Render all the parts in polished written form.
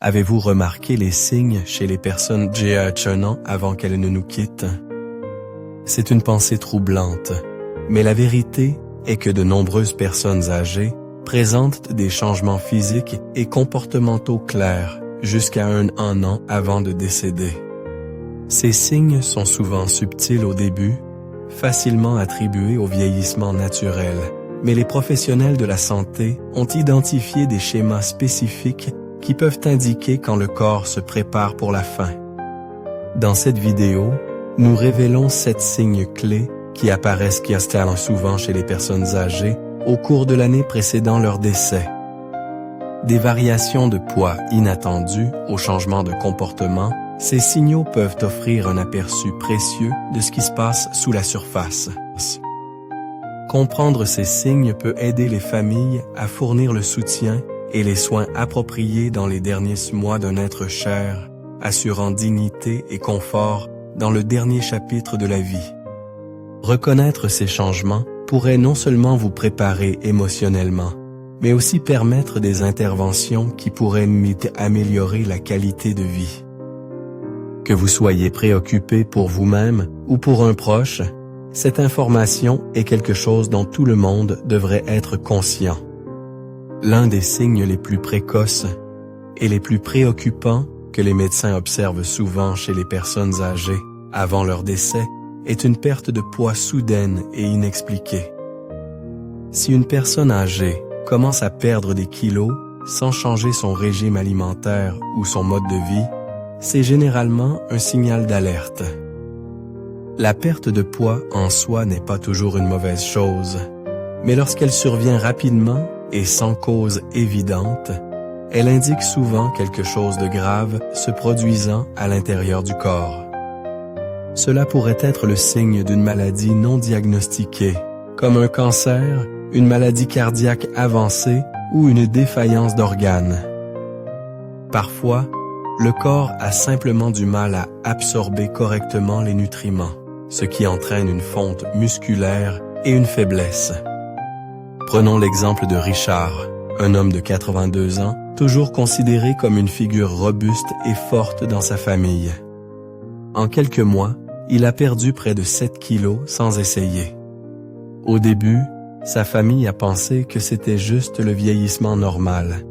Avez-vous remarqué les signes chez les personnes âgées un an avant qu'elles ne nous quittent? C'est une pensée troublante, mais la vérité est que de nombreuses personnes âgées présentent des changements physiques et comportementaux clairs jusqu'à un an avant de décéder. Ces signes sont souvent subtils au début, facilement attribués au vieillissement naturel, mais les professionnels de la santé ont identifié des schémas spécifiques qui peuvent indiquer quand le corps se prépare pour la fin. Dans cette vidéo, nous révélons 7 signes clés qui apparaissent souvent chez les personnes âgées au cours de l'année précédant leur décès. Des variations de poids inattendues au changement de comportement, ces signaux peuvent offrir un aperçu précieux de ce qui se passe sous la surface. Comprendre ces signes peut aider les familles à fournir le soutien et les soins appropriés dans les derniers mois d'un être cher, assurant dignité et confort dans le dernier chapitre de la vie. Reconnaître ces changements pourrait non seulement vous préparer émotionnellement, mais aussi permettre des interventions qui pourraient améliorer la qualité de vie. Que vous soyez préoccupé pour vous-même ou pour un proche, cette information est quelque chose dont tout le monde devrait être conscient. L'un des signes les plus précoces et les plus préoccupants que les médecins observent souvent chez les personnes âgées avant leur décès est une perte de poids soudaine et inexpliquée. Si une personne âgée commence à perdre des kilos sans changer son régime alimentaire ou son mode de vie, c'est généralement un signal d'alerte. La perte de poids en soi n'est pas toujours une mauvaise chose, mais lorsqu'elle survient rapidement et sans cause évidente, elle indique souvent quelque chose de grave se produisant à l'intérieur du corps. Cela pourrait être le signe d'une maladie non diagnostiquée, comme un cancer, une maladie cardiaque avancée ou une défaillance d'organes. Parfois, le corps a simplement du mal à absorber correctement les nutriments, ce qui entraîne une fonte musculaire et une faiblesse. Prenons l'exemple de Richard, un homme de 82 ans, toujours considéré comme une figure robuste et forte dans sa famille. En quelques mois, il a perdu près de 7 kilos sans essayer. Au début, sa famille a pensé que c'était juste le vieillissement normal.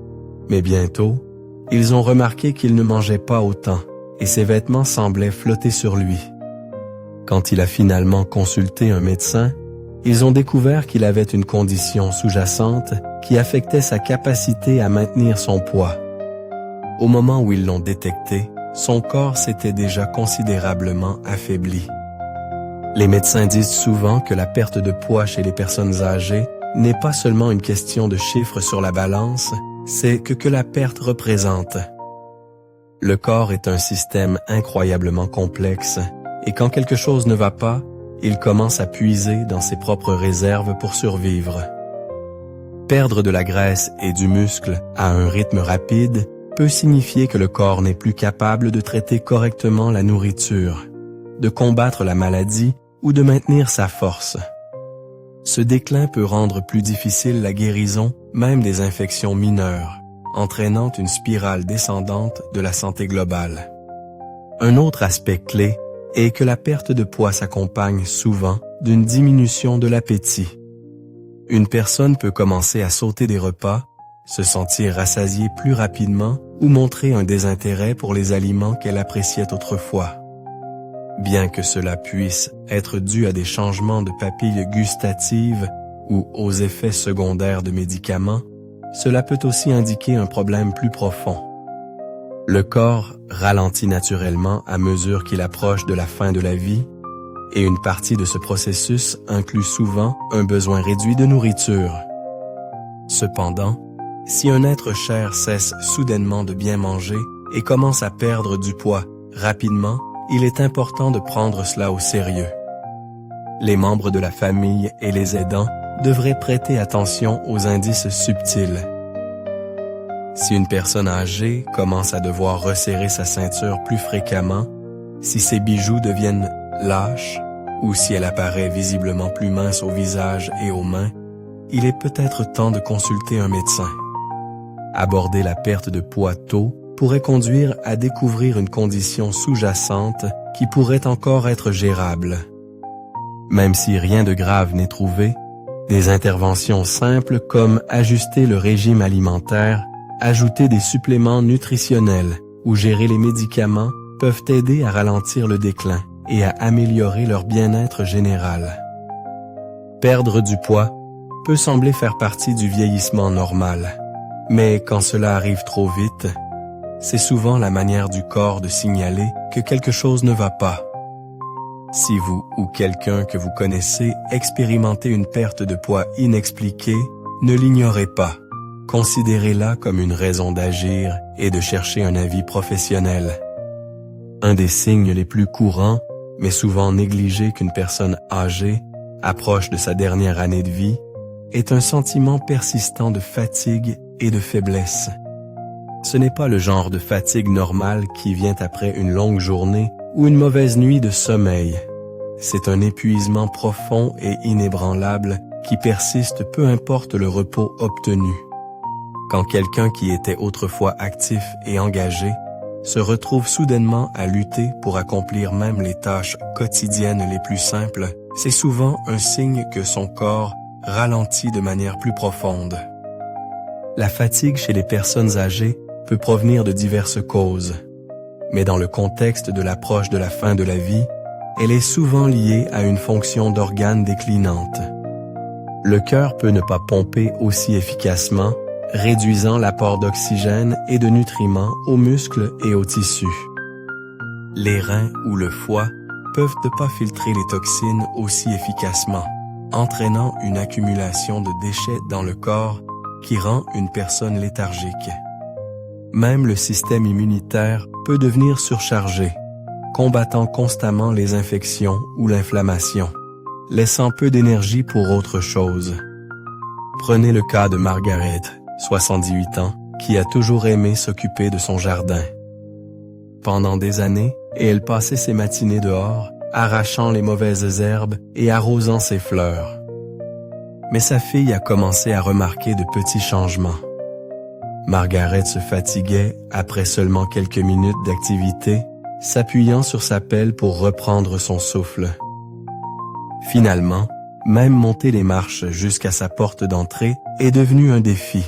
Mais bientôt, ils ont remarqué qu'il ne mangeait pas autant et ses vêtements semblaient flotter sur lui. Quand il a finalement consulté un médecin, ils ont découvert qu'il avait une condition sous-jacente qui affectait sa capacité à maintenir son poids. Au moment où ils l'ont détecté, son corps s'était déjà considérablement affaibli. Les médecins disent souvent que la perte de poids chez les personnes âgées n'est pas seulement une question de chiffres sur la balance, c'est que la perte représente. Le corps est un système incroyablement complexe, et quand quelque chose ne va pas, il commence à puiser dans ses propres réserves pour survivre. Perdre de la graisse et du muscle à un rythme rapide peut signifier que le corps n'est plus capable de traiter correctement la nourriture, de combattre la maladie ou de maintenir sa force. Ce déclin peut rendre plus difficile la guérison même des infections mineures, entraînant une spirale descendante de la santé globale. Un autre aspect clé est que la perte de poids s'accompagne souvent d'une diminution de l'appétit. Une personne peut commencer à sauter des repas, se sentir rassasiée plus rapidement ou montrer un désintérêt pour les aliments qu'elle appréciait autrefois. Bien que cela puisse être dû à des changements de papilles gustatives ou aux effets secondaires de médicaments, cela peut aussi indiquer un problème plus profond. Le corps ralentit naturellement à mesure qu'il approche de la fin de la vie, et une partie de ce processus inclut souvent un besoin réduit de nourriture. Cependant, si un être cher cesse soudainement de bien manger et commence à perdre du poids rapidement, il est important de prendre cela au sérieux. Les membres de la famille et les aidants devraient prêter attention aux indices subtils. Si une personne âgée commence à devoir resserrer sa ceinture plus fréquemment, si ses bijoux deviennent lâches ou si elle apparaît visiblement plus mince au visage et aux mains, il est peut-être temps de consulter un médecin. Aborder la perte de poids tôt pourrait conduire à découvrir une condition sous-jacente qui pourrait encore être gérable. Même si rien de grave n'est trouvé, des interventions simples comme ajuster le régime alimentaire, ajouter des suppléments nutritionnels ou gérer les médicaments peuvent aider à ralentir le déclin et à améliorer leur bien-être général. Perdre du poids peut sembler faire partie du vieillissement normal, mais quand cela arrive trop vite, c'est souvent la manière du corps de signaler que quelque chose ne va pas. Si vous ou quelqu'un que vous connaissez expérimentez une perte de poids inexpliquée, ne l'ignorez pas. Considérez-la comme une raison d'agir et de chercher un avis professionnel. Un des signes les plus courants, mais souvent négligés qu'une personne âgée approche de sa dernière année de vie, est un sentiment persistant de fatigue et de faiblesse. Ce n'est pas le genre de fatigue normale qui vient après une longue journée ou une mauvaise nuit de sommeil. C'est un épuisement profond et inébranlable qui persiste peu importe le repos obtenu. Quand quelqu'un qui était autrefois actif et engagé se retrouve soudainement à lutter pour accomplir même les tâches quotidiennes les plus simples, c'est souvent un signe que son corps ralentit de manière plus profonde. La fatigue chez les personnes âgées peut provenir de diverses causes, mais dans le contexte de l'approche de la fin de la vie, elle est souvent liée à une fonction d'organe déclinante. Le cœur peut ne pas pomper aussi efficacement, réduisant l'apport d'oxygène et de nutriments aux muscles et aux tissus. Les reins ou le foie peuvent ne pas filtrer les toxines aussi efficacement, entraînant une accumulation de déchets dans le corps qui rend une personne léthargique. Même le système immunitaire peut devenir surchargé, combattant constamment les infections ou l'inflammation, laissant peu d'énergie pour autre chose. Prenez le cas de Margaret, 78 ans, qui a toujours aimé s'occuper de son jardin. Pendant des années, elle passait ses matinées dehors, arrachant les mauvaises herbes et arrosant ses fleurs. Mais sa fille a commencé à remarquer de petits changements. Margaret se fatiguait après seulement quelques minutes d'activité, s'appuyant sur sa pelle pour reprendre son souffle. Finalement, même monter les marches jusqu'à sa porte d'entrée est devenu un défi.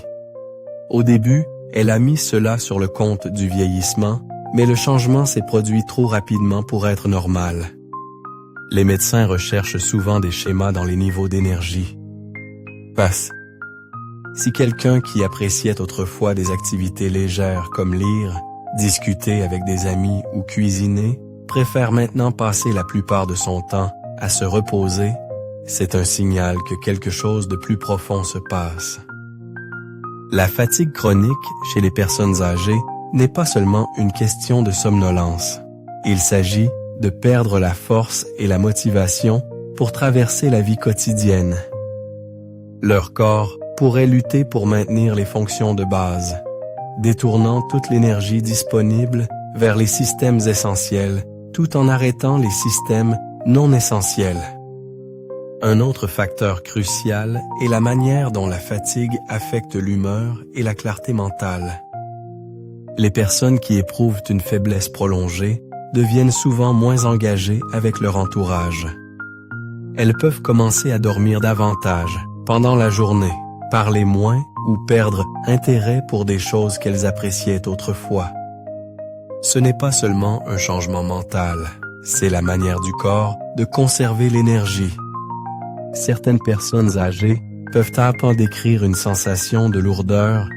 Au début, elle a mis cela sur le compte du vieillissement, mais le changement s'est produit trop rapidement pour être normal. Les médecins recherchent souvent des schémas dans les niveaux d'énergie. Passe. Si quelqu'un qui appréciait autrefois des activités légères comme lire, discuter avec des amis ou cuisiner, préfère maintenant passer la plupart de son temps à se reposer, c'est un signal que quelque chose de plus profond se passe. La fatigue chronique chez les personnes âgées n'est pas seulement une question de somnolence. Il s'agit de perdre la force et la motivation pour traverser la vie quotidienne. Leur corps pourrait lutter pour maintenir les fonctions de base, détournant toute l'énergie disponible vers les systèmes essentiels, tout en arrêtant les systèmes non essentiels. Un autre facteur crucial est la manière dont la fatigue affecte l'humeur et la clarté mentale. Les personnes qui éprouvent une faiblesse prolongée deviennent souvent moins engagées avec leur entourage. Elles peuvent commencer à dormir davantage pendant la journée, parler moins ou perdre intérêt pour des choses qu'elles appréciaient autrefois. Ce n'est pas seulement un changement mental, c'est la manière du corps de conserver l'énergie. Certaines personnes âgées peuvent à peine décrire une sensation de lourdeur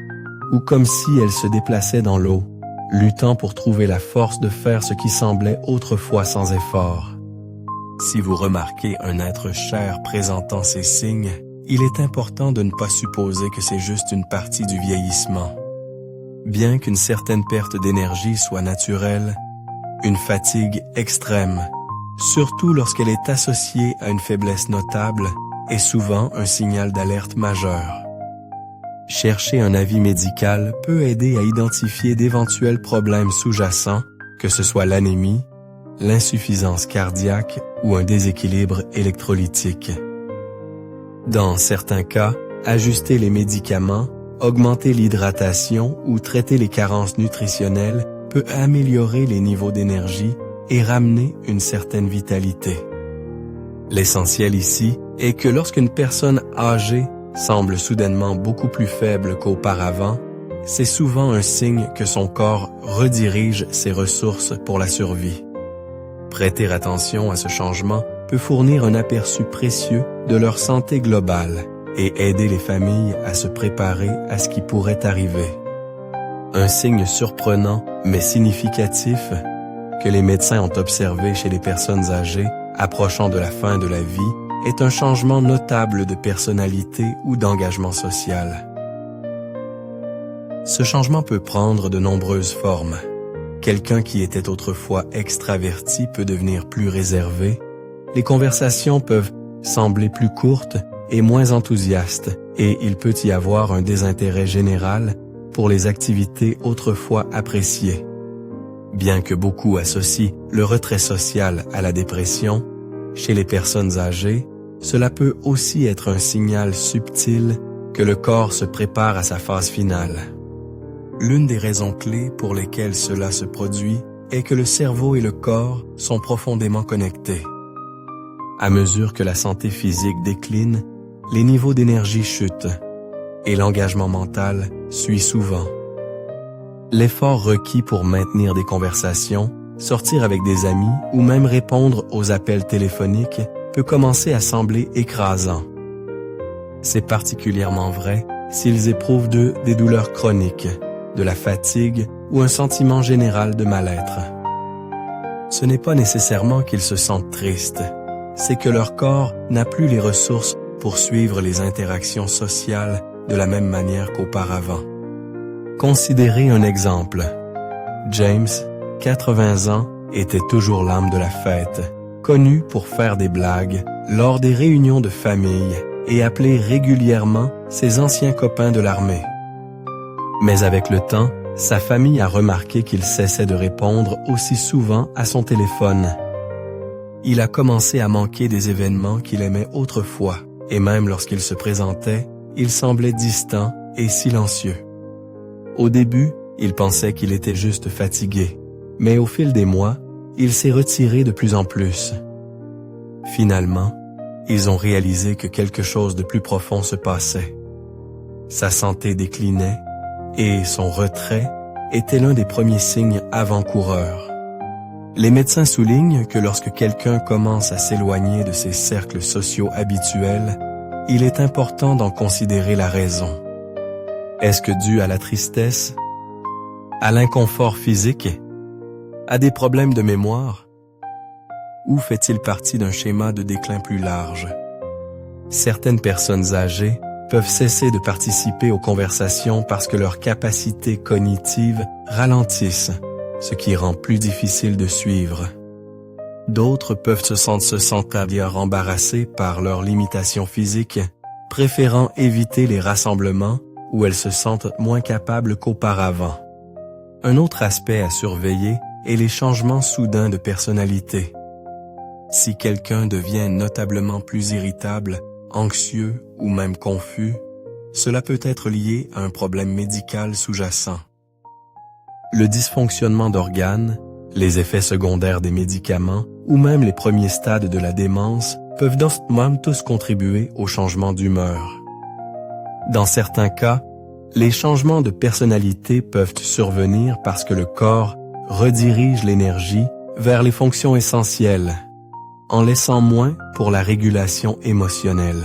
ou comme si elles se déplaçaient dans l'eau, luttant pour trouver la force de faire ce qui semblait autrefois sans effort. Si vous remarquez un être cher présentant ces signes, il est important de ne pas supposer que c'est juste une partie du vieillissement. Bien qu'une certaine perte d'énergie soit naturelle, une fatigue extrême, surtout lorsqu'elle est associée à une faiblesse notable, est souvent un signal d'alerte majeur. Chercher un avis médical peut aider à identifier d'éventuels problèmes sous-jacents, que ce soit l'anémie, l'insuffisance cardiaque ou un déséquilibre électrolytique. Dans certains cas, ajuster les médicaments, augmenter l'hydratation ou traiter les carences nutritionnelles peut améliorer les niveaux d'énergie et ramener une certaine vitalité. L'essentiel ici est que lorsqu'une personne âgée semble soudainement beaucoup plus faible qu'auparavant, c'est souvent un signe que son corps redirige ses ressources pour la survie. Prêter attention à ce changement peut fournir un aperçu précieux de leur santé globale et aider les familles à se préparer à ce qui pourrait arriver. Un signe surprenant mais significatif que les médecins ont observé chez les personnes âgées approchant de la fin de la vie est un changement notable de personnalité ou d'engagement social. Ce changement peut prendre de nombreuses formes. Quelqu'un qui était autrefois extraverti peut devenir plus réservé. Les conversations peuvent sembler plus courtes et moins enthousiastes, et il peut y avoir un désintérêt général pour les activités autrefois appréciées. Bien que beaucoup associent le retrait social à la dépression, chez les personnes âgées, cela peut aussi être un signal subtil que le corps se prépare à sa phase finale. L'une des raisons clés pour lesquelles cela se produit est que le cerveau et le corps sont profondément connectés. À mesure que la santé physique décline, les niveaux d'énergie chutent et l'engagement mental suit souvent. L'effort requis pour maintenir des conversations, sortir avec des amis ou même répondre aux appels téléphoniques peut commencer à sembler écrasant. C'est particulièrement vrai s'ils éprouvent des douleurs chroniques, de la fatigue ou un sentiment général de mal-être. Ce n'est pas nécessairement qu'ils se sentent tristes, c'est que leur corps n'a plus les ressources pour suivre les interactions sociales de la même manière qu'auparavant. Considérez un exemple. James, 80 ans, était toujours l'âme de la fête, connu pour faire des blagues lors des réunions de famille et appeler régulièrement ses anciens copains de l'armée. Mais avec le temps, sa famille a remarqué qu'il cessait de répondre aussi souvent à son téléphone. Il a commencé à manquer des événements qu'il aimait autrefois, et même lorsqu'il se présentait, il semblait distant et silencieux. Au début, il pensait qu'il était juste fatigué, mais au fil des mois, il s'est retiré de plus en plus. Finalement, ils ont réalisé que quelque chose de plus profond se passait. Sa santé déclinait, et son retrait était l'un des premiers signes avant-coureurs. Les médecins soulignent que lorsque quelqu'un commence à s'éloigner de ses cercles sociaux habituels, il est important d'en considérer la raison. Est-ce que dû à la tristesse, à l'inconfort physique, à des problèmes de mémoire, ou fait-il partie d'un schéma de déclin plus large? Certaines personnes âgées peuvent cesser de participer aux conversations parce que leurs capacités cognitives ralentissent, ce qui rend plus difficile de suivre. D'autres peuvent se sentir embarrassés par leurs limitations physiques, préférant éviter les rassemblements où elles se sentent moins capables qu'auparavant. Un autre aspect à surveiller est les changements soudains de personnalité. Si quelqu'un devient notablement plus irritable, anxieux ou même confus, cela peut être lié à un problème médical sous-jacent. Le dysfonctionnement d'organes, les effets secondaires des médicaments ou même les premiers stades de la démence peuvent donc même tous contribuer au changement d'humeur. Dans certains cas, les changements de personnalité peuvent survenir parce que le corps redirige l'énergie vers les fonctions essentielles, en laissant moins pour la régulation émotionnelle.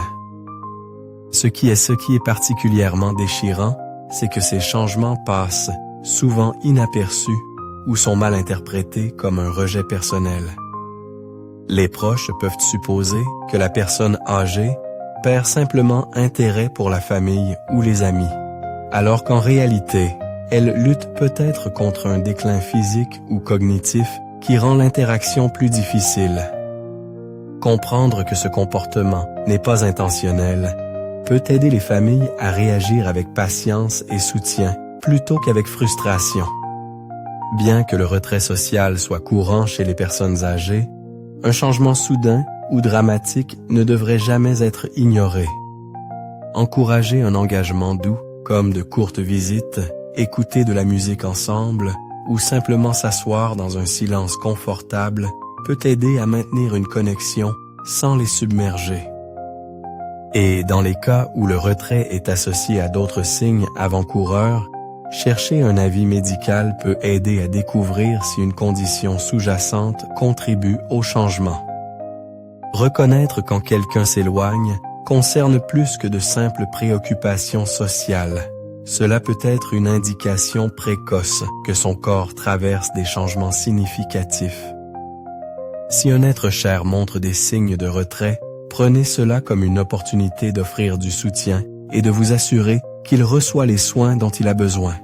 Ce qui est particulièrement déchirant, c'est que ces changements passent souvent inaperçus ou sont mal interprétés comme un rejet personnel. Les proches peuvent supposer que la personne âgée perd simplement intérêt pour la famille ou les amis, alors qu'en réalité, elle lutte peut-être contre un déclin physique ou cognitif qui rend l'interaction plus difficile. Comprendre que ce comportement n'est pas intentionnel peut aider les familles à réagir avec patience et soutien plutôt qu'avec frustration. Bien que le retrait social soit courant chez les personnes âgées, un changement soudain ou dramatique ne devrait jamais être ignoré. Encourager un engagement doux, comme de courtes visites, écouter de la musique ensemble ou simplement s'asseoir dans un silence confortable peut aider à maintenir une connexion sans les submerger. Et dans les cas où le retrait est associé à d'autres signes avant-coureurs, chercher un avis médical peut aider à découvrir si une condition sous-jacente contribue au changement. Reconnaître quand quelqu'un s'éloigne concerne plus que de simples préoccupations sociales. Cela peut être une indication précoce que son corps traverse des changements significatifs. Si un être cher montre des signes de retrait, prenez cela comme une opportunité d'offrir du soutien et de vous assurer qu'il reçoit les soins dont il a besoin.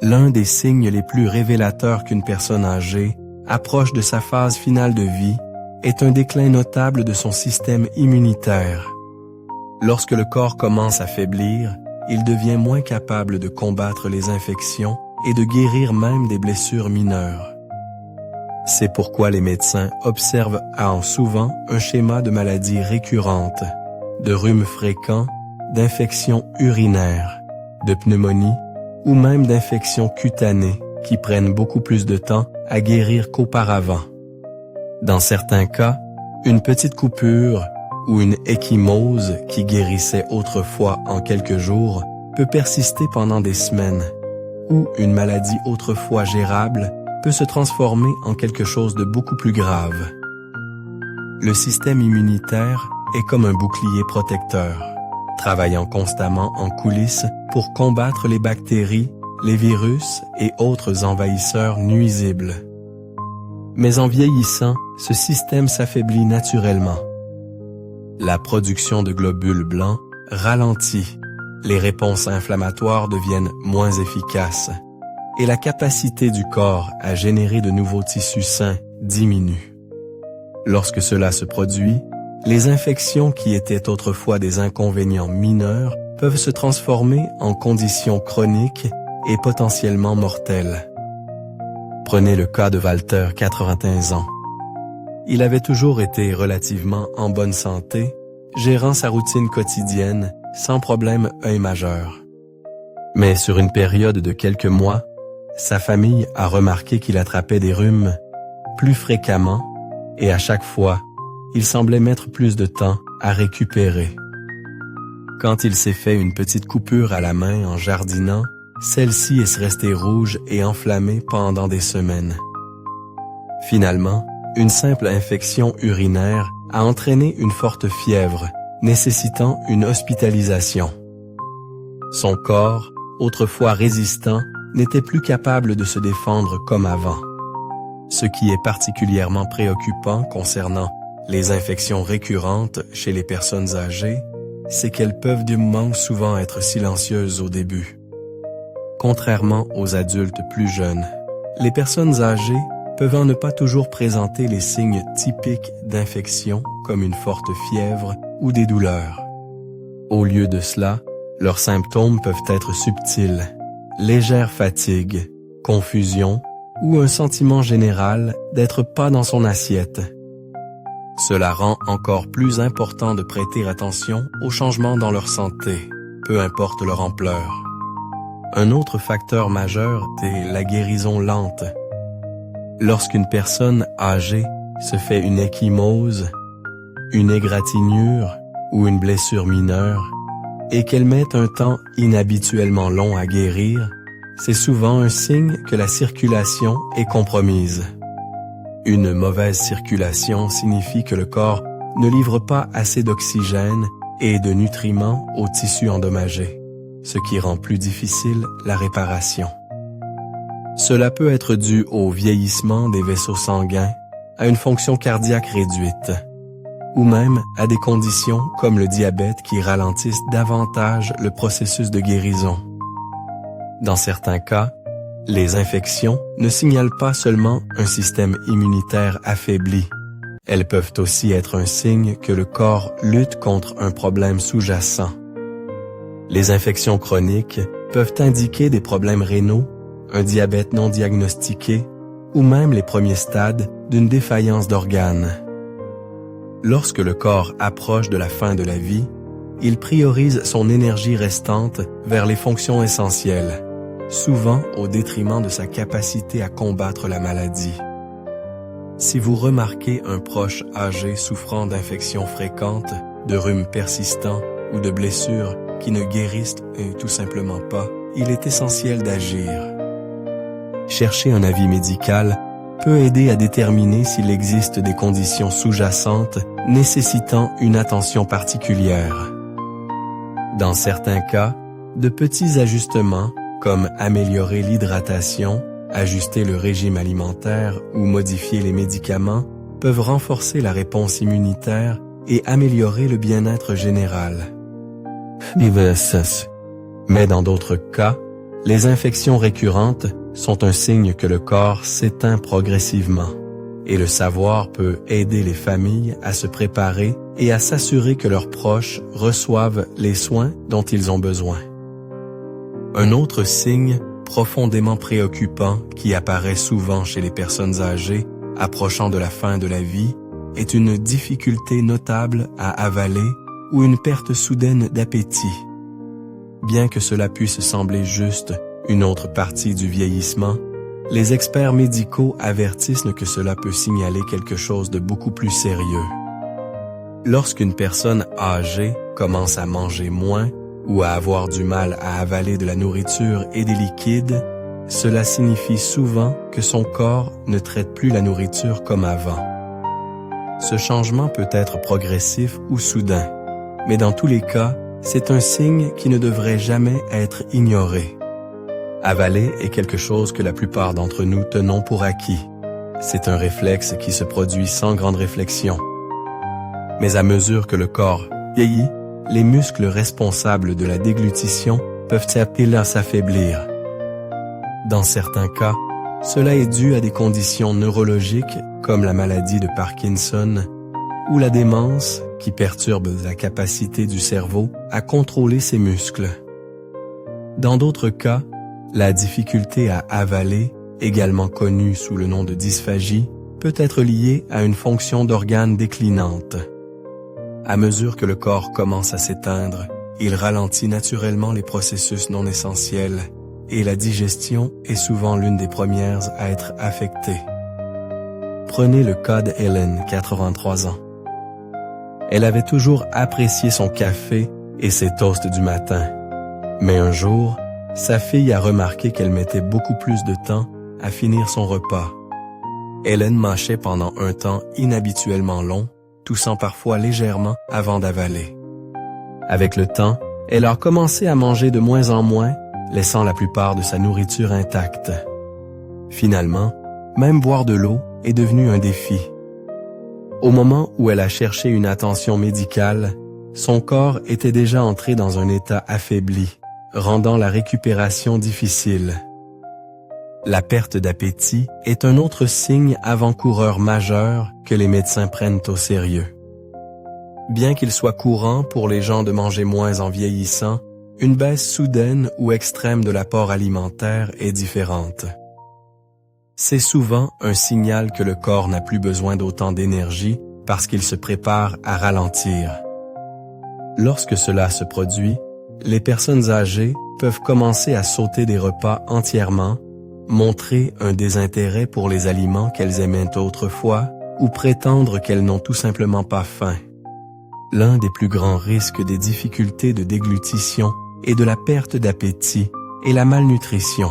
L'un des signes les plus révélateurs qu'une personne âgée approche de sa phase finale de vie est un déclin notable de son système immunitaire. Lorsque le corps commence à faiblir, il devient moins capable de combattre les infections et de guérir même des blessures mineures. C'est pourquoi les médecins observent souvent un schéma de maladies récurrentes, de rhumes fréquents, d'infections urinaires, de pneumonies ou même d'infections cutanées qui prennent beaucoup plus de temps à guérir qu'auparavant. Dans certains cas, une petite coupure ou une ecchymose qui guérissait autrefois en quelques jours peut persister pendant des semaines, ou une maladie autrefois gérable peut se transformer en quelque chose de beaucoup plus grave. Le système immunitaire est comme un bouclier protecteur, travaillant constamment en coulisses pour combattre les bactéries, les virus et autres envahisseurs nuisibles. Mais en vieillissant, ce système s'affaiblit naturellement. La production de globules blancs ralentit, les réponses inflammatoires deviennent moins efficaces et la capacité du corps à générer de nouveaux tissus sains diminue. Lorsque cela se produit, les infections qui étaient autrefois des inconvénients mineurs peuvent se transformer en conditions chroniques et potentiellement mortelles. Prenez le cas de Walter, 81 ans. Il avait toujours été relativement en bonne santé, gérant sa routine quotidienne sans problème majeur. Mais sur une période de quelques mois, sa famille a remarqué qu'il attrapait des rhumes plus fréquemment et à chaque fois, il semblait mettre plus de temps à récupérer. Quand il s'est fait une petite coupure à la main en jardinant, celle-ci est restée rouge et enflammée pendant des semaines. Finalement, une simple infection urinaire a entraîné une forte fièvre, nécessitant une hospitalisation. Son corps, autrefois résistant, n'était plus capable de se défendre comme avant. Ce qui est particulièrement préoccupant concernant les infections récurrentes chez les personnes âgées, c'est qu'elles peuvent du moment souvent être silencieuses au début. Contrairement aux adultes plus jeunes, les personnes âgées peuvent ne pas toujours présenter les signes typiques d'infection comme une forte fièvre ou des douleurs. Au lieu de cela, leurs symptômes peuvent être subtils, légère fatigue, confusion ou un sentiment général d'être pas dans son assiette. Cela rend encore plus important de prêter attention aux changements dans leur santé, peu importe leur ampleur. Un autre facteur majeur est la guérison lente. Lorsqu'une personne âgée se fait une ecchymose, une égratignure ou une blessure mineure, et qu'elle met un temps inhabituellement long à guérir, c'est souvent un signe que la circulation est compromise. Une mauvaise circulation signifie que le corps ne livre pas assez d'oxygène et de nutriments aux tissus endommagés, ce qui rend plus difficile la réparation. Cela peut être dû au vieillissement des vaisseaux sanguins, à une fonction cardiaque réduite, ou même à des conditions comme le diabète qui ralentissent davantage le processus de guérison. Dans certains cas, les infections ne signalent pas seulement un système immunitaire affaibli. Elles peuvent aussi être un signe que le corps lutte contre un problème sous-jacent. Les infections chroniques peuvent indiquer des problèmes rénaux, un diabète non diagnostiqué ou même les premiers stades d'une défaillance d'organes. Lorsque le corps approche de la fin de la vie, il priorise son énergie restante vers les fonctions essentielles, souvent au détriment de sa capacité à combattre la maladie. Si vous remarquez un proche âgé souffrant d'infections fréquentes, de rhumes persistants ou de blessures qui ne guérissent tout simplement pas, il est essentiel d'agir. Chercher un avis médical peut aider à déterminer s'il existe des conditions sous-jacentes nécessitant une attention particulière. Dans certains cas, de petits ajustements, comme améliorer l'hydratation, ajuster le régime alimentaire ou modifier les médicaments, peuvent renforcer la réponse immunitaire et améliorer le bien-être général. Mais dans d'autres cas, les infections récurrentes sont un signe que le corps s'éteint progressivement, et le savoir peut aider les familles à se préparer et à s'assurer que leurs proches reçoivent les soins dont ils ont besoin. Un autre signe profondément préoccupant qui apparaît souvent chez les personnes âgées approchant de la fin de la vie est une difficulté notable à avaler ou une perte soudaine d'appétit. Bien que cela puisse sembler juste une autre partie du vieillissement, les experts médicaux avertissent que cela peut signaler quelque chose de beaucoup plus sérieux. Lorsqu'une personne âgée commence à manger moins ou à avoir du mal à avaler de la nourriture et des liquides, cela signifie souvent que son corps ne traite plus la nourriture comme avant. Ce changement peut être progressif ou soudain, mais dans tous les cas, c'est un signe qui ne devrait jamais être ignoré. Avaler est quelque chose que la plupart d'entre nous tenons pour acquis. C'est un réflexe qui se produit sans grande réflexion. Mais à mesure que le corps vieillit, les muscles responsables de la déglutition peuvent s'affaiblir. Dans certains cas, cela est dû à des conditions neurologiques comme la maladie de Parkinson ou la démence qui perturbe la capacité du cerveau à contrôler ses muscles. Dans d'autres cas, la difficulté à avaler, également connue sous le nom de dysphagie, peut être liée à une fonction d'organe déclinante. À mesure que le corps commence à s'éteindre, il ralentit naturellement les processus non essentiels et la digestion est souvent l'une des premières à être affectée. Prenez le cas de Helen, 83 ans. Elle avait toujours apprécié son café et ses toasts du matin. Mais un jour, sa fille a remarqué qu'elle mettait beaucoup plus de temps à finir son repas. Helen mâchait pendant un temps inhabituellement long, toussant parfois légèrement avant d'avaler. Avec le temps, elle a commencé à manger de moins en moins, laissant la plupart de sa nourriture intacte. Finalement, même boire de l'eau est devenu un défi. Au moment où elle a cherché une attention médicale, son corps était déjà entré dans un état affaibli, rendant la récupération difficile. La perte d'appétit est un autre signe avant-coureur majeur que les médecins prennent au sérieux. Bien qu'il soit courant pour les gens de manger moins en vieillissant, une baisse soudaine ou extrême de l'apport alimentaire est différente. C'est souvent un signal que le corps n'a plus besoin d'autant d'énergie parce qu'il se prépare à ralentir. Lorsque cela se produit, les personnes âgées peuvent commencer à sauter des repas entièrement, montrer un désintérêt pour les aliments qu'elles aimaient autrefois ou prétendre qu'elles n'ont tout simplement pas faim. L'un des plus grands risques des difficultés de déglutition et de la perte d'appétit est la malnutrition.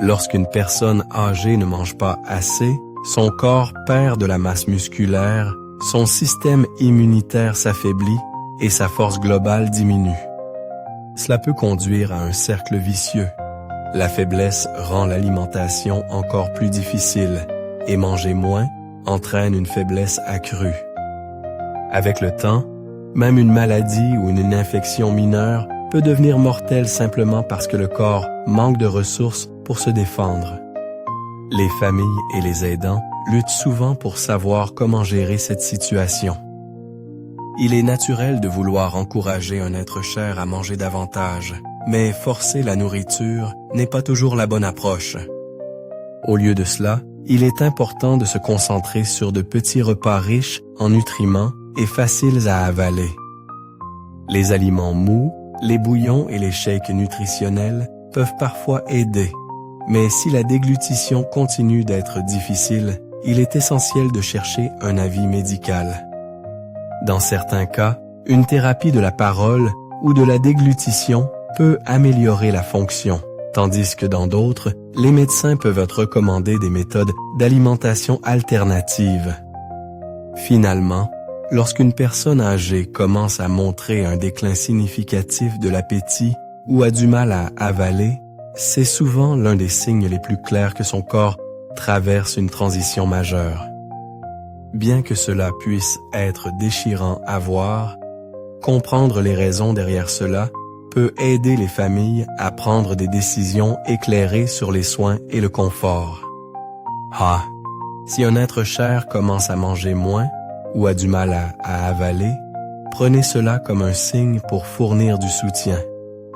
Lorsqu'une personne âgée ne mange pas assez, son corps perd de la masse musculaire, son système immunitaire s'affaiblit et sa force globale diminue. Cela peut conduire à un cercle vicieux. La faiblesse rend l'alimentation encore plus difficile et manger moins entraîne une faiblesse accrue. Avec le temps, même une maladie ou une infection mineure peut devenir mortelle simplement parce que le corps manque de ressources pour se défendre. Les familles et les aidants luttent souvent pour savoir comment gérer cette situation. Il est naturel de vouloir encourager un être cher à manger davantage, mais forcer la nourriture n'est pas toujours la bonne approche. Au lieu de cela, il est important de se concentrer sur de petits repas riches en nutriments et faciles à avaler. Les aliments mous, les bouillons et les shakes nutritionnels peuvent parfois aider, mais si la déglutition continue d'être difficile, il est essentiel de chercher un avis médical. Dans certains cas, une thérapie de la parole ou de la déglutition peut améliorer la fonction, tandis que dans d'autres, les médecins peuvent recommander des méthodes d'alimentation alternative. Finalement, lorsqu'une personne âgée commence à montrer un déclin significatif de l'appétit ou a du mal à avaler, c'est souvent l'un des signes les plus clairs que son corps traverse une transition majeure. Bien que cela puisse être déchirant à voir, comprendre les raisons derrière cela peut aider les familles à prendre des décisions éclairées sur les soins et le confort. Si un être cher commence à manger moins ou a du mal à avaler, prenez cela comme un signe pour fournir du soutien,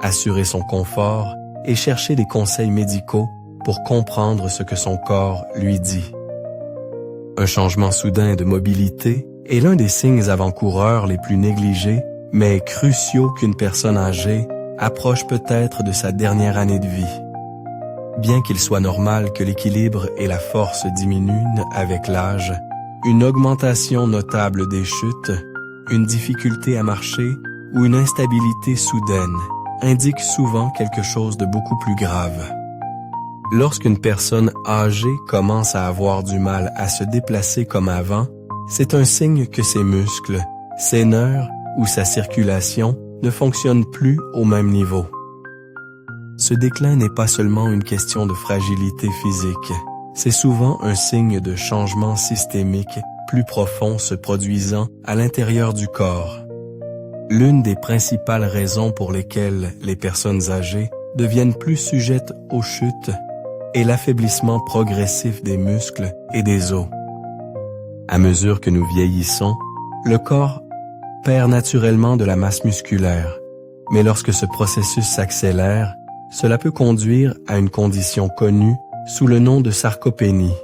assurer son confort et chercher des conseils médicaux pour comprendre ce que son corps lui dit. Un changement soudain de mobilité est l'un des signes avant-coureurs les plus négligés, mais cruciaux qu'une personne âgée approche peut-être de sa dernière année de vie. Bien qu'il soit normal que l'équilibre et la force diminuent avec l'âge, une augmentation notable des chutes, une difficulté à marcher ou une instabilité soudaine indiquent souvent quelque chose de beaucoup plus grave. Lorsqu'une personne âgée commence à avoir du mal à se déplacer comme avant, c'est un signe que ses muscles, ses nerfs ou sa circulation ne fonctionnent plus au même niveau. Ce déclin n'est pas seulement une question de fragilité physique, c'est souvent un signe de changement systémique plus profond se produisant à l'intérieur du corps. L'une des principales raisons pour lesquelles les personnes âgées deviennent plus sujettes aux chutes est l'affaiblissement progressif des muscles et des os. À mesure que nous vieillissons, le corps perd naturellement de la masse musculaire, mais lorsque ce processus s'accélère, cela peut conduire à une condition connue sous le nom de sarcopénie.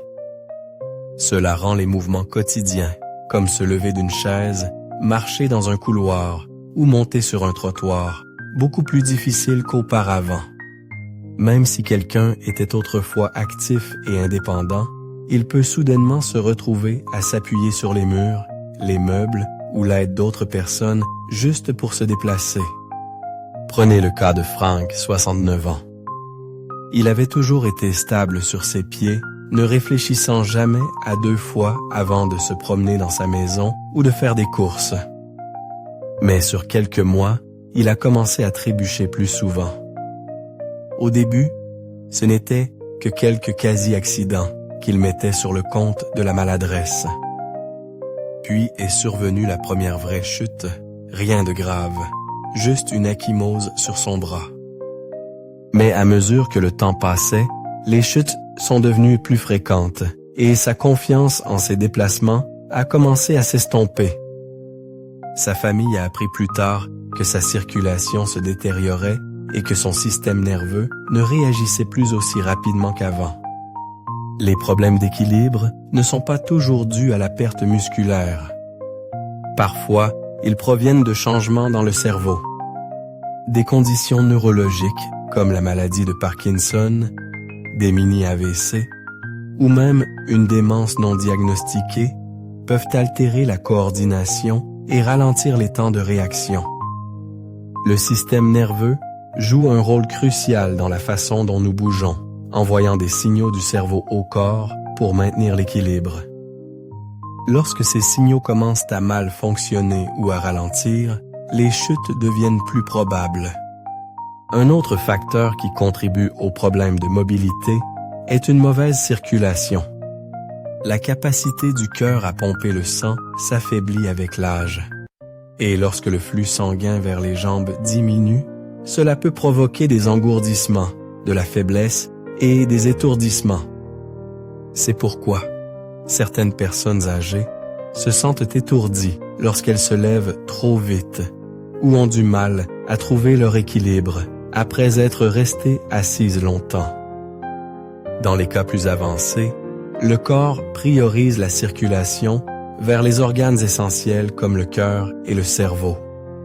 Cela rend les mouvements quotidiens, comme se lever d'une chaise, marcher dans un couloir ou monter sur un trottoir, beaucoup plus difficiles qu'auparavant. Même si quelqu'un était autrefois actif et indépendant, il peut soudainement se retrouver à s'appuyer sur les murs, les meubles ou l'aide d'autres personnes juste pour se déplacer. Prenez le cas de Frank, 69 ans. Il avait toujours été stable sur ses pieds, ne réfléchissant jamais à 2 fois avant de se promener dans sa maison ou de faire des courses. Mais sur quelques mois, il a commencé à trébucher plus souvent. Au début, ce n'était que quelques quasi-accidents qu'il mettait sur le compte de la maladresse. Puis est survenue la première vraie chute, rien de grave, juste une ecchymose sur son bras. Mais à mesure que le temps passait, les chutes sont devenues plus fréquentes et sa confiance en ses déplacements a commencé à s'estomper. Sa famille a appris plus tard que sa circulation se détériorait et que son système nerveux ne réagissait plus aussi rapidement qu'avant. Les problèmes d'équilibre ne sont pas toujours dus à la perte musculaire. Parfois, ils proviennent de changements dans le cerveau. Des conditions neurologiques comme la maladie de Parkinson, des mini-AVC ou même une démence non diagnostiquée peuvent altérer la coordination et ralentir les temps de réaction. Le système nerveux joue un rôle crucial dans la façon dont nous bougeons, envoyant des signaux du cerveau au corps pour maintenir l'équilibre. Lorsque ces signaux commencent à mal fonctionner ou à ralentir, les chutes deviennent plus probables. Un autre facteur qui contribue aux problèmes de mobilité est une mauvaise circulation. La capacité du cœur à pomper le sang s'affaiblit avec l'âge. Et lorsque le flux sanguin vers les jambes diminue, cela peut provoquer des engourdissements, de la faiblesse et des étourdissements. C'est pourquoi certaines personnes âgées se sentent étourdies lorsqu'elles se lèvent trop vite ou ont du mal à trouver leur équilibre après être restées assises longtemps. Dans les cas plus avancés, le corps priorise la circulation vers les organes essentiels comme le cœur et le cerveau.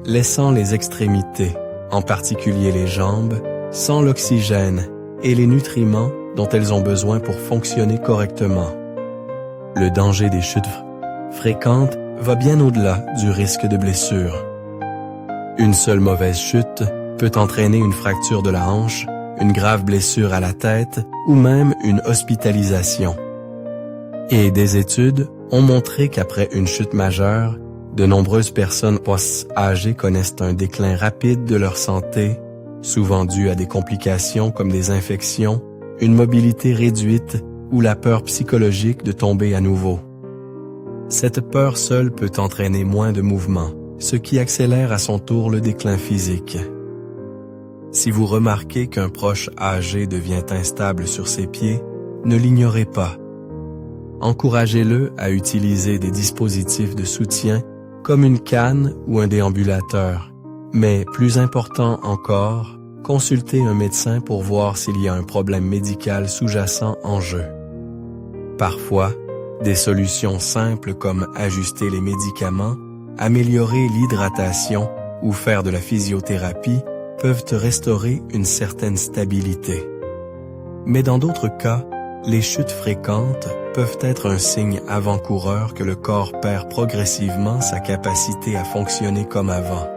laissant les extrémités, en particulier les jambes, sans l'oxygène et les nutriments dont elles ont besoin pour fonctionner correctement. Le danger des chutes fréquentes va bien au-delà du risque de blessure. Une seule mauvaise chute peut entraîner une fracture de la hanche, une grave blessure à la tête ou même une hospitalisation. Et des études ont montré qu'après une chute majeure, de nombreuses personnes âgées connaissent un déclin rapide de leur santé, souvent dû à des complications comme des infections, une mobilité réduite ou la peur psychologique de tomber à nouveau. Cette peur seule peut entraîner moins de mouvements, ce qui accélère à son tour le déclin physique. Si vous remarquez qu'un proche âgé devient instable sur ses pieds, ne l'ignorez pas. Encouragez-le à utiliser des dispositifs de soutien comme une canne ou un déambulateur. Mais plus important encore, consultez un médecin pour voir s'il y a un problème médical sous-jacent en jeu. Parfois, des solutions simples comme ajuster les médicaments, améliorer l'hydratation ou faire de la physiothérapie peuvent te restaurer une certaine stabilité. Mais dans d'autres cas, les chutes fréquentes peuvent être un signe avant-coureur que le corps perd progressivement sa capacité à fonctionner comme avant.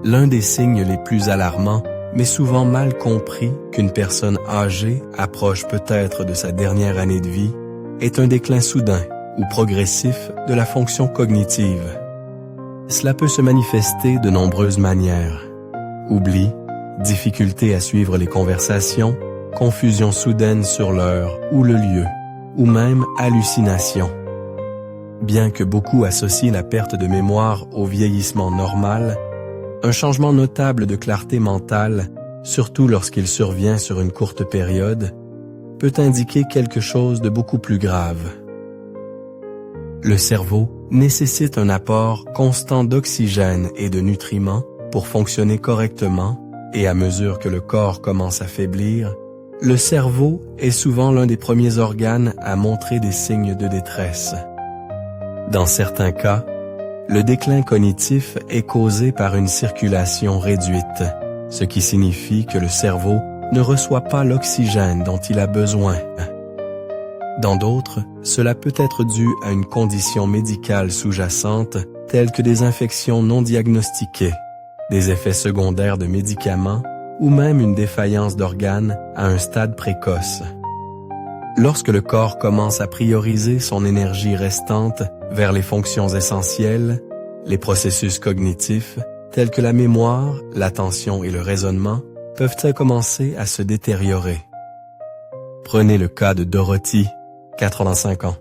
L'un des signes les plus alarmants, mais souvent mal compris qu'une personne âgée approche peut-être de sa dernière année de vie, est un déclin soudain ou progressif de la fonction cognitive. Cela peut se manifester de nombreuses manières. Oubli, difficulté à suivre les conversations, confusion soudaine sur l'heure ou le lieu, ou même hallucination. Bien que beaucoup associent la perte de mémoire au vieillissement normal, un changement notable de clarté mentale, surtout lorsqu'il survient sur une courte période, peut indiquer quelque chose de beaucoup plus grave. Le cerveau nécessite un apport constant d'oxygène et de nutriments pour fonctionner correctement, et à mesure que le corps commence à faiblir, le cerveau est souvent l'un des premiers organes à montrer des signes de détresse. Dans certains cas, le déclin cognitif est causé par une circulation réduite, ce qui signifie que le cerveau ne reçoit pas l'oxygène dont il a besoin. Dans d'autres, cela peut être dû à une condition médicale sous-jacente telle que des infections non diagnostiquées, des effets secondaires de médicaments ou même une défaillance d'organes à un stade précoce. Lorsque le corps commence à prioriser son énergie restante vers les fonctions essentielles, les processus cognitifs, tels que la mémoire, l'attention et le raisonnement, peuvent commencer à se détériorer. Prenez le cas de Dorothy, 85 ans.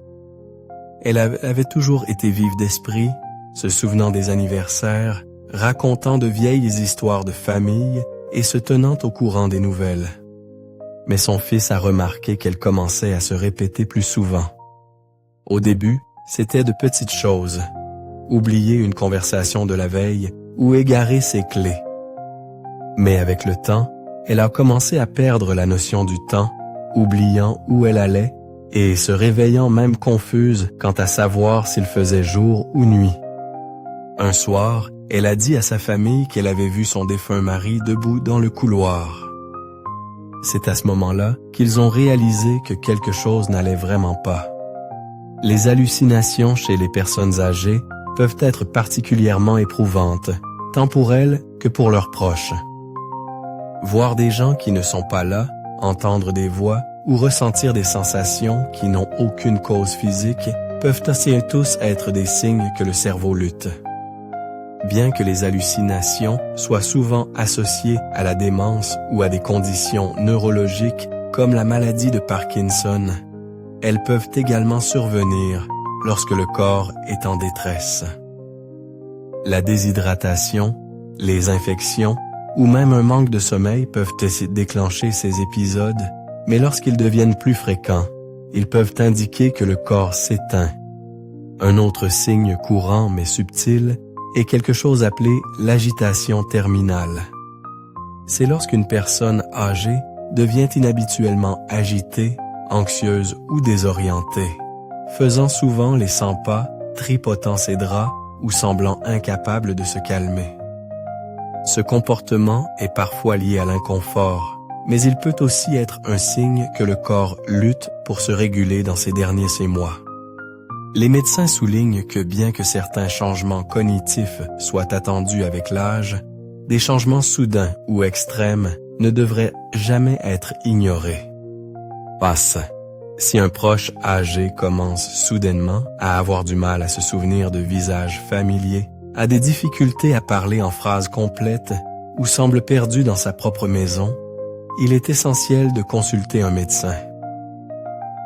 Elle avait toujours été vive d'esprit, se souvenant des anniversaires, racontant de vieilles histoires de famille et se tenant au courant des nouvelles. Mais son fils a remarqué qu'elle commençait à se répéter plus souvent. Au début, c'était de petites choses. Oublier une conversation de la veille ou égarer ses clés. Mais avec le temps, elle a commencé à perdre la notion du temps, oubliant où elle allait et se réveillant même confuse quant à savoir s'il faisait jour ou nuit. Un soir, elle a dit à sa famille qu'elle avait vu son défunt mari debout dans le couloir. C'est à ce moment-là qu'ils ont réalisé que quelque chose n'allait vraiment pas. Les hallucinations chez les personnes âgées peuvent être particulièrement éprouvantes, tant pour elles que pour leurs proches. Voir des gens qui ne sont pas là, entendre des voix ou ressentir des sensations qui n'ont aucune cause physique peuvent aussi tous être des signes que le cerveau lutte. Bien que les hallucinations soient souvent associées à la démence ou à des conditions neurologiques comme la maladie de Parkinson, elles peuvent également survenir lorsque le corps est en détresse. La déshydratation, les infections ou même un manque de sommeil peuvent déclencher ces épisodes, mais lorsqu'ils deviennent plus fréquents, ils peuvent indiquer que le corps s'éteint. Un autre signe courant mais subtil est quelque chose appelé l'agitation terminale. C'est lorsqu'une personne âgée devient inhabituellement agitée, anxieuse ou désorientée, faisant souvent les 100 pas, tripotant ses draps ou semblant incapable de se calmer. Ce comportement est parfois lié à l'inconfort, mais il peut aussi être un signe que le corps lutte pour se réguler dans ces derniers 6 mois. Les médecins soulignent que bien que certains changements cognitifs soient attendus avec l'âge, des changements soudains ou extrêmes ne devraient jamais être ignorés. Passe. Si un proche âgé commence soudainement à avoir du mal à se souvenir de visages familiers, a des difficultés à parler en phrases complètes ou semble perdu dans sa propre maison, il est essentiel de consulter un médecin.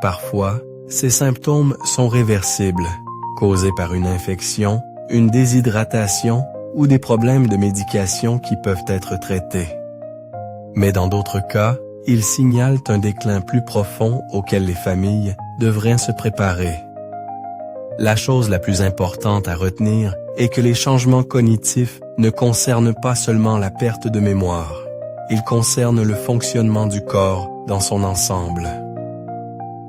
Parfois, ces symptômes sont réversibles, causés par une infection, une déshydratation ou des problèmes de médication qui peuvent être traités. Mais dans d'autres cas, ils signalent un déclin plus profond auquel les familles devraient se préparer. La chose la plus importante à retenir est que les changements cognitifs ne concernent pas seulement la perte de mémoire. Ils concernent le fonctionnement du corps dans son ensemble.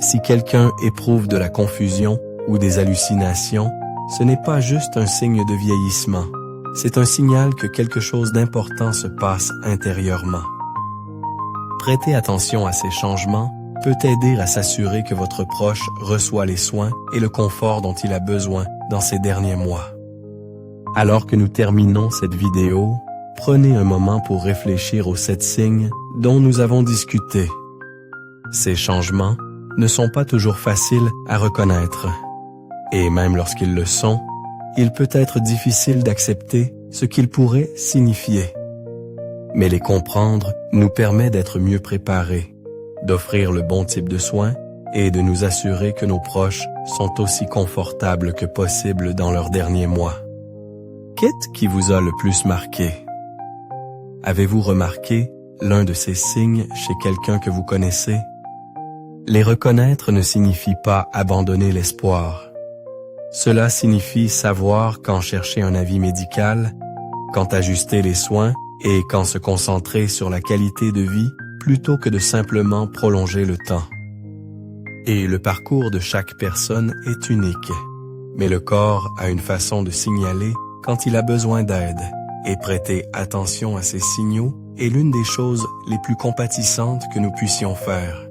Si quelqu'un éprouve de la confusion ou des hallucinations, ce n'est pas juste un signe de vieillissement. C'est un signal que quelque chose d'important se passe intérieurement. Prêter attention à ces changements peut aider à s'assurer que votre proche reçoit les soins et le confort dont il a besoin dans ces derniers mois. Alors que nous terminons cette vidéo, prenez un moment pour réfléchir aux 7 signes dont nous avons discuté. Ces changements ne sont pas toujours faciles à reconnaître. Et même lorsqu'ils le sont, il peut être difficile d'accepter ce qu'ils pourraient signifier. Mais les comprendre nous permet d'être mieux préparés, d'offrir le bon type de soins et de nous assurer que nos proches sont aussi confortables que possible dans leurs derniers mois. Qu'est-ce qui vous a le plus marqué? Avez-vous remarqué l'un de ces signes chez quelqu'un que vous connaissez? Les reconnaître ne signifie pas abandonner l'espoir. Cela signifie savoir quand chercher un avis médical, quand ajuster les soins et quand se concentrer sur la qualité de vie plutôt que de simplement prolonger le temps. Et le parcours de chaque personne est unique, mais le corps a une façon de signaler quand il a besoin d'aide, et prêter attention à ces signaux est l'une des choses les plus compatissantes que nous puissions faire.